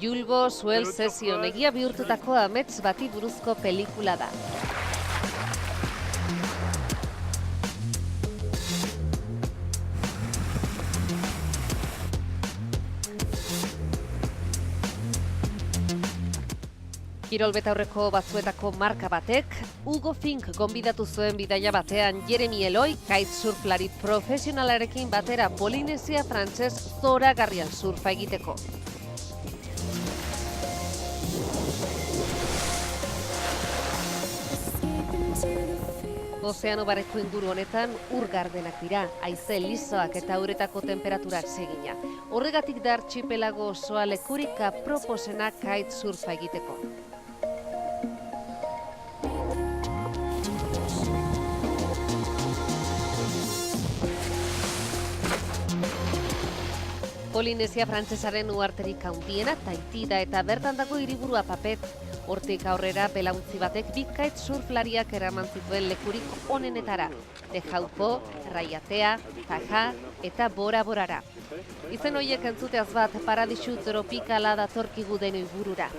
Julgo Suel Sesio egia bihurtutako amets bati buruzko pelikula da. Kirol betaurreko batzuetako marka batek, Hugo Fink gonbidatu zuen bidaia batean Jeremy Eloi, kitesurflari profesionalarekin batera Polinesia frantses zoragarrian surfa egiteko. Ozeano bareko inguru honetan ur gardenak dira, haize lisoak eta uretako temperaturak segina. Horregatik da artxipelago osoa lekurik aproposena kitesurfa egiteko. Polinesia frantsesaren uharterik handiena Tahiti da eta bertan dago hiriburua Papet. Hortik aurrera belauntzi batek bi kitesurflariak eraman zituen lekurik onenetara. Tejauko, Raiatea, Taja eta Bora Borara. Izen horiek entzuteaz bat paradisu tropikala datorkigu denoi burura.